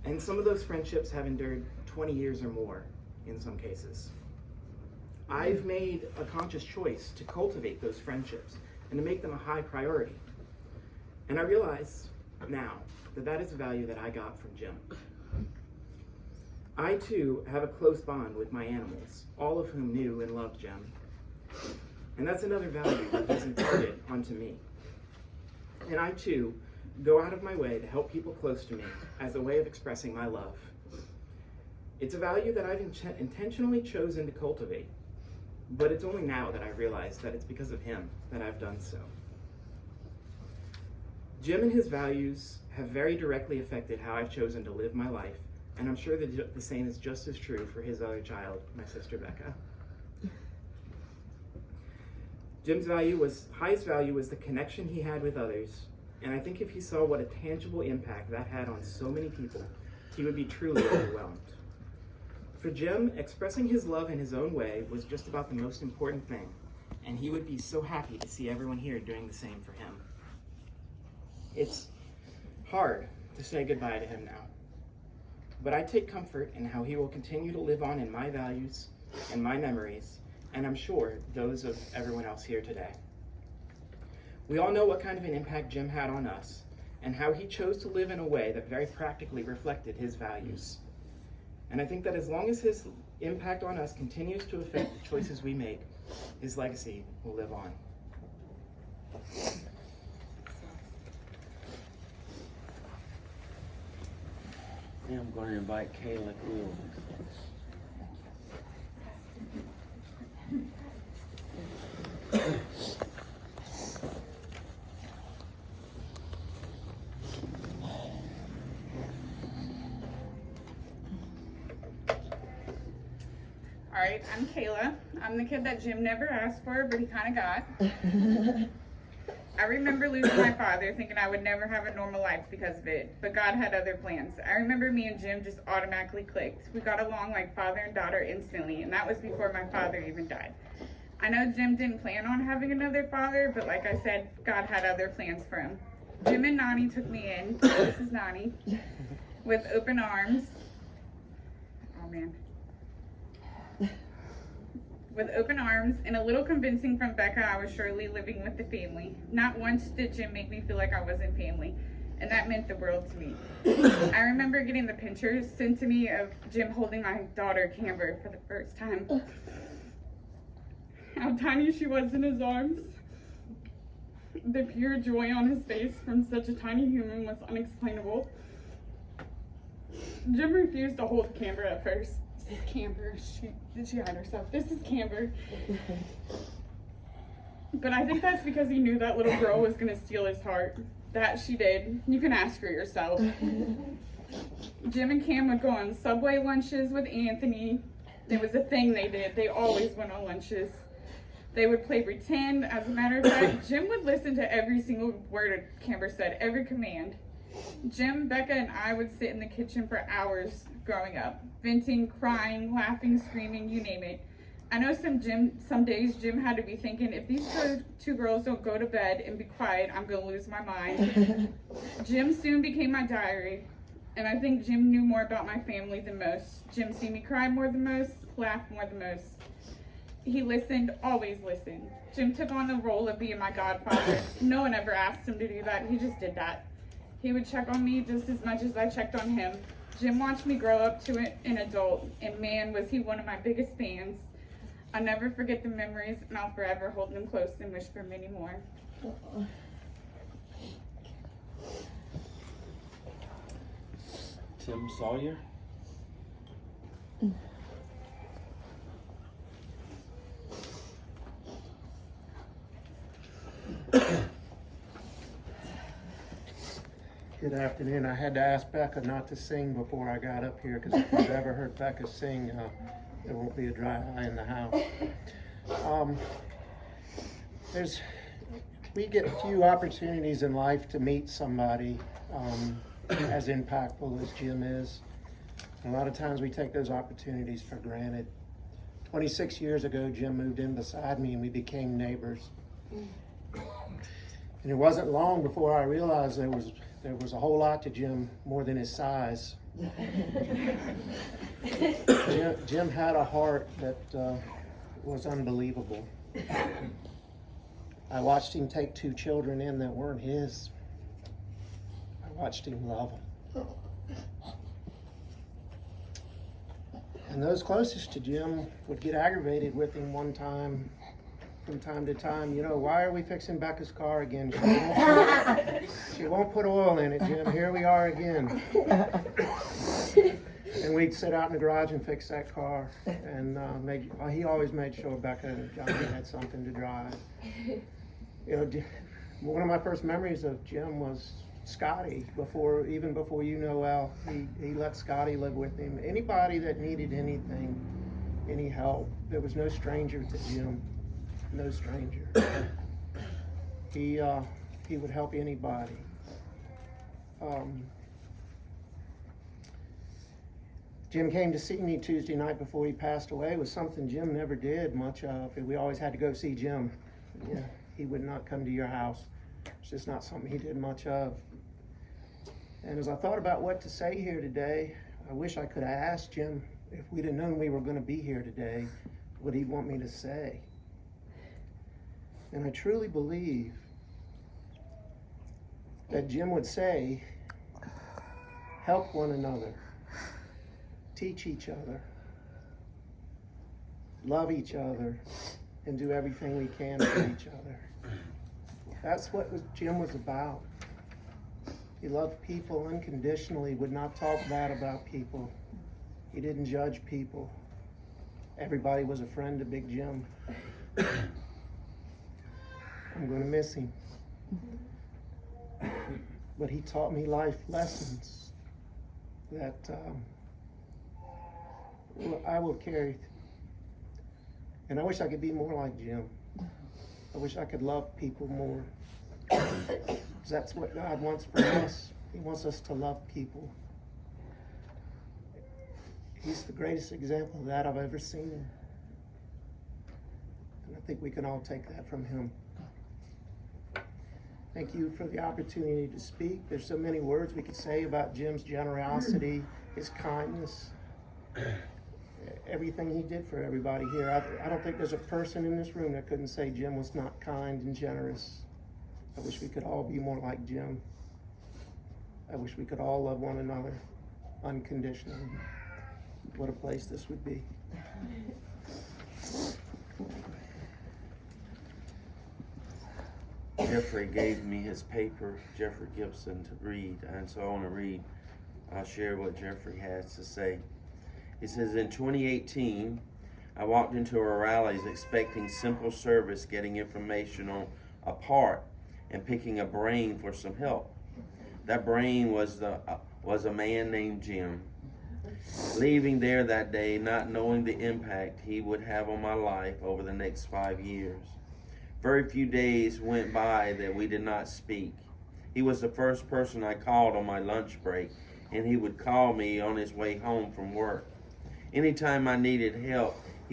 And some of those friendships have endured 20 years or more in some cases. I've made a conscious choice to cultivate those friendships and to make them a high priority. And I realize now that that is a value that I got from Jim. I too have a close bond with my animals, all of whom knew and loved Jim. And that's another value that he's imparted onto me. And I too go out of my way to help people close to me as a way of expressing my love. It's a value that I've intentionally chosen to cultivate, but it's only now that I realize that it's because of him that I've done so. Jim and his values have very directly affected how I've chosen to live my life, and I'm sure that the same is just as true for his other child, my sister Becca. Jim's highest value was the connection he had with others, and I think if he saw what a tangible impact that had on so many people, he would be truly overwhelmed. For Jim, expressing his love in his own way was just about the most important thing, and he would be so happy to see everyone here doing the same for him. It's hard to say goodbye to him now, but I take comfort in how he will continue to live on in my values and my memories, and I'm sure those of everyone else here today. We all know what kind of an impact Jim had on us, and how he chose to live in a way that very practically reflected his values. And I think that as long as his impact on us continues to affect the choices we make, his legacy will live on. Now I'm going to invite Kayla Quill. All right, I'm Kayla. I'm the kid that Jim never asked for, but he kind of got. I remember losing my father, thinking I would never have a normal life because of it, but God had other plans. I remember me and Jim just automatically clicked. We got along like father and daughter instantly, and that was before my father even died. I know Jim didn't plan on having another father, but like I said, God had other plans for him. Jim and Nani took me in, this is Nani, with open arms. Oh man. With open arms and a little convincing from Becca I was surely living with the family. Not once did Jim make me feel like I wasn't family, and that meant the world to me. I remember getting the pictures sent to me of Jim holding my daughter Camber for the first time. How tiny she was in his arms. The pure joy on his face from such a tiny human was unexplainable. Jim refused to hold Camber at first. This is Camber. Did she hide herself? This is Camber. But I think that's because he knew that little girl was gonna steal his heart. That she did. You can ask her yourself. Jim and Cam would go on Subway lunches with Anthony. It was a thing they did. They always went on lunches. They would play pretend. As a matter of fact, Jim would listen to every single word Camber said, every command. Jim, Becca, and I would sit in the kitchen for hours growing up, venting, crying, laughing, screaming, you name it. I know some days Jim had to be thinking, if these two girls don't go to bed and be quiet, I'm gonna lose my mind. Jim soon became my diary, and I think Jim knew more about my family than most. Jim seen me cry more than most, laugh more than most. He listened, always listened. Jim took on the role of being my godfather. No one ever asked him to do that, he just did that. He would check on me just as much as I checked on him. Jim watched me grow up to an adult, and man, was he one of my biggest fans. I'll never forget the memories, and I'll forever hold them close and wish for many more. Tim Sawyer. Good afternoon. I had to ask Becca not to sing before I got up here, because if you've ever heard Becca sing, there won't be a dry eye in the house. We get few opportunities in life to meet somebody as impactful as Jim is. And a lot of times we take those opportunities for granted. 26 years ago, Jim moved in beside me and we became neighbors. And it wasn't long before I realized there there was a whole lot to Jim, more than his size. Jim had a heart that was unbelievable. I watched him take 2 children in that weren't his. I watched him love them. And those closest to Jim would get aggravated with him from time to time. You know, why are we fixing Becca's car again? She won't put oil in it, Jim. Here we are again. And we'd sit out in the garage and fix that car. And he always made sure Becca and Johnny had something to drive. You know, one of my first memories of Jim was Scotty. Even before you know Al, he let Scotty live with him. Anybody that needed anything, any help, there was no stranger to Jim. No stranger. He would help anybody. Jim came to see me Tuesday night before he passed away. It was something Jim never did much of. We always had to go see Jim. Yeah, he would not come to your house. It's just not something he did much of. And as I thought about what to say here today, I wish I could have asked Jim if we'd have known we were going to be here today, what he'd want me to say. And I truly believe that Jim would say, help one another, teach each other, love each other, and do everything we can for each other. That's what Jim was about. He loved people unconditionally, would not talk bad about people. He didn't judge people. Everybody was a friend to Big Jim. I'm going to miss him. But he taught me life lessons that I will carry. And I wish I could be more like Jim. I wish I could love people more. Because that's what God wants from us. He wants us to love people. He's the greatest example of that I've ever seen. And I think we can all take that from him. Thank you for the opportunity to speak. There's so many words we could say about Jim's generosity, his kindness, everything he did for everybody here. I don't think there's a person in this room that couldn't say Jim was not kind and generous. I wish we could all be more like Jim. I wish we could all love one another unconditionally. What a place this would be. Jeffrey gave me his paper, Jeffrey Gibson, to read, and so I want to read. I'll share what Jeffrey has to say. He says, in 2018, I walked into a rallies expecting simple service, getting information on a part and picking a brain for some help. That brain was a man named Jim. Leaving there that day, not knowing the impact he would have on my life over the next 5 years. Very few days went by that we did not speak. He was the first person I called on my lunch break, and he would call me on his way home from work. Anytime I needed help,